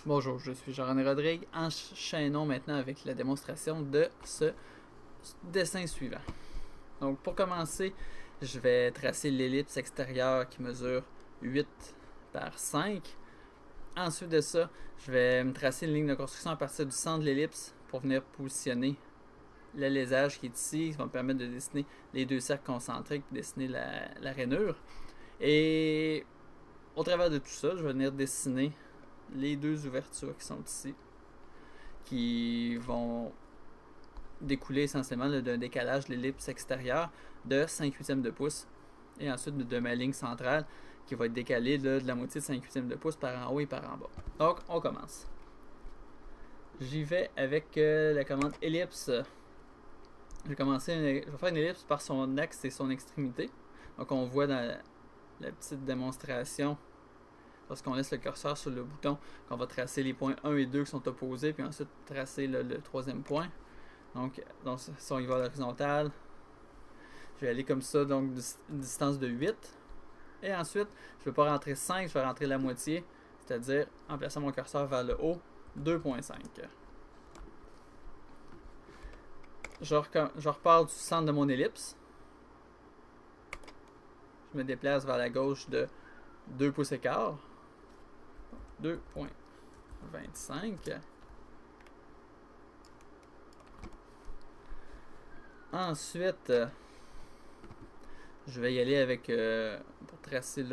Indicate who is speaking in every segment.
Speaker 1: Bonjour, je suis Jean-René Rodrigue. Enchaînons maintenant avec la démonstration de ce dessin suivant. Donc pour commencer, je vais tracer l'ellipse extérieure qui mesure 8 par 5. Ensuite de ça, je vais me tracer une ligne de construction à partir du centre de l'ellipse pour venir positionner l'alésage qui est ici, qui va me permettre de dessiner les deux cercles concentriques, dessiner la rainure. Et au travers de tout ça, je vais venir dessiner les deux ouvertures qui sont ici, qui vont découler essentiellement d'un décalage de l'ellipse extérieure de 5/8 de pouce, et ensuite de ma ligne centrale qui va être décalée de la moitié de 5/8 de pouce par en haut et par en bas. Donc on commence. J'y vais avec la commande ellipse. Je vais faire une ellipse par son axe et son extrémité. Donc on voit dans la petite démonstration, lorsqu'on laisse le curseur sur le bouton, qu'on va tracer les points 1 et 2 qui sont opposés, puis ensuite tracer le troisième point. Donc si on y va à l'horizontale, je vais aller comme ça, donc une distance de 8. Et ensuite, je ne vais pas rentrer 5, je vais rentrer la moitié, c'est-à-dire en plaçant mon curseur vers le haut, 2.5. Je repars du centre de mon ellipse. Je me déplace vers la gauche de 2 pouces et quart. 2.25. Ensuite, je vais y aller avec, pour tracer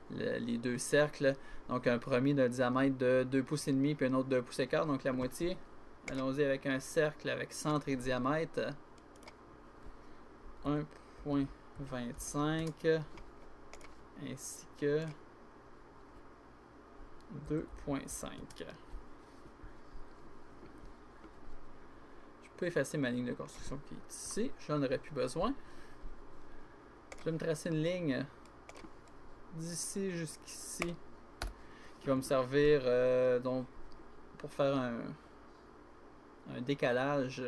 Speaker 1: les deux cercles, donc un premier d'un diamètre de 2 pouces et demi puis un autre de 2 pouces et quart, donc la moitié. Allons-y avec un cercle avec centre et diamètre 1.25 ainsi que 2.5. Je peux effacer ma ligne de construction qui est ici, j'en aurais plus besoin. Je vais me tracer une ligne d'ici jusqu'ici qui va me servir donc pour faire un décalage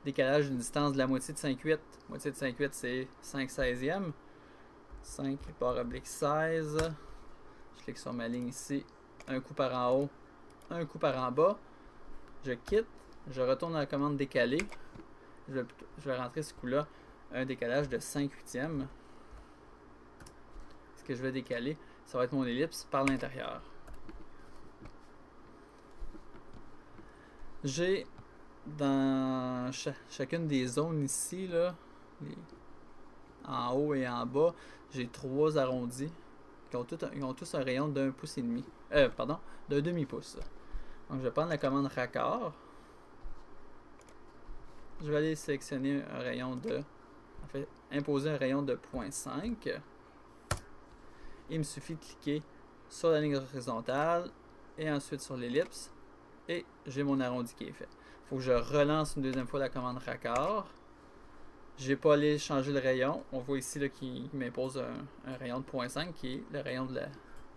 Speaker 1: d'une distance de la moitié de 5/8. Moitié de 5/8 c'est 5/16e. 5 barre oblique 16. Je clique sur ma ligne ici, un coup par en haut, un coup par en bas. Je quitte, je retourne à la commande décaler. Je vais rentrer ce coup-là un décalage de 5/8. Ce que je vais décaler, ça va être mon ellipse par l'intérieur. J'ai dans chacune des zones ici, là, en haut et en bas, j'ai 3 arrondis qui ont tous un rayon d'1 pouce et demi. D'un demi-pouce. Donc je vais prendre la commande raccord. Je vais aller sélectionner un rayon imposer un rayon de 0.5. Il me suffit de cliquer sur la ligne horizontale et ensuite sur l'ellipse. Et j'ai mon arrondi qui est fait. Il faut que je relance une deuxième fois la commande raccord. Je n'ai pas allé changer le rayon. On voit ici qu'il m'impose un rayon de 0.5 qui est le rayon de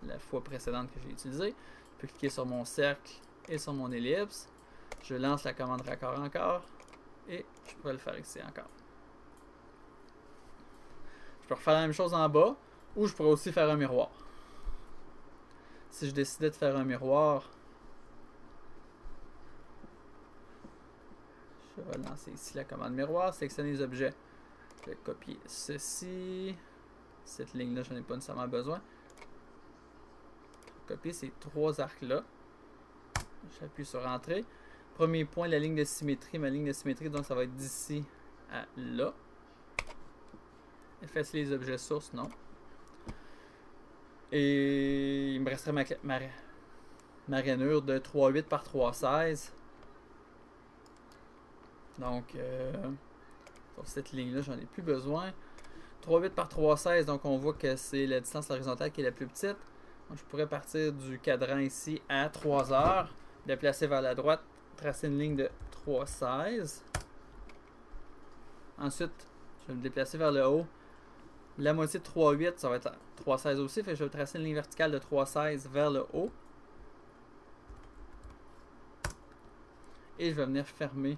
Speaker 1: la fois précédente que j'ai utilisé. Je peux cliquer sur mon cercle et sur mon ellipse. Je lance la commande raccord encore. Et je pourrais le faire ici encore. Je peux refaire la même chose en bas. Ou je pourrais aussi faire un miroir. Si je décidais de faire un miroir, je vais lancer ici la commande miroir, sélectionner les objets. Je vais copier ceci. Cette ligne-là, je n'en ai pas nécessairement besoin. Copier ces 3 arcs-là. J'appuie sur Entrée. Premier point, la ligne de symétrie. Ma ligne de symétrie, donc ça va être d'ici à là. Effacer les objets sources, non. Et il me resterait ma rainure de 3.8 par 3.16. Donc, pour cette ligne-là, j'en ai plus besoin. 3.8 par 3.16, donc on voit que c'est la distance horizontale qui est la plus petite. Donc, je pourrais partir du cadran ici à 3 heures, déplacer vers la droite, tracer une ligne de 3.16. Ensuite, je vais me déplacer vers le haut. La moitié de 3.8, ça va être 3.16 aussi. Fait que je vais tracer une ligne verticale de 3.16 vers le haut. Et je vais venir fermer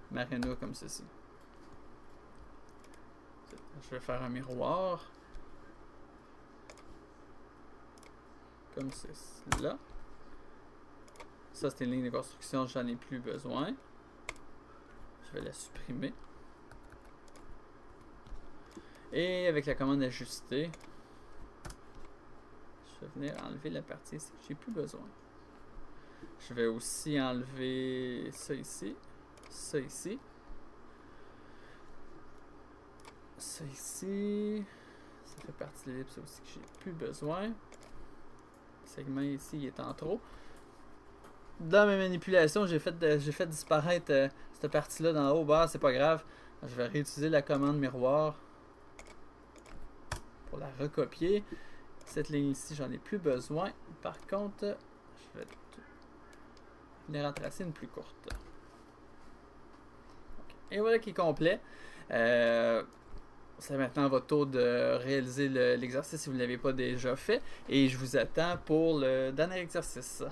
Speaker 1: ma rainure comme ceci. Je vais faire un miroir. Comme ceci là. Ça, c'est une ligne de construction, j'en ai plus besoin. Je vais la supprimer. Et avec la commande ajuster, je vais venir enlever la partie ici que j'ai plus besoin. Je vais aussi enlever ça ici, ça ici, ça ici. Ça fait partie de l'ellipse aussi que j'ai plus besoin. Le segment ici il est en trop. Dans mes manipulations, j'ai fait disparaître cette partie-là d'en haut. Bah, c'est pas grave. Je vais réutiliser la commande miroir pour la recopier. Cette ligne ici, j'en ai plus besoin. Par contre, je vais venir en tracer une plus courte. Okay. Et voilà qui est complet. C'est maintenant votre tour de réaliser l'exercice si vous ne l'avez pas déjà fait. Et je vous attends pour le dernier exercice.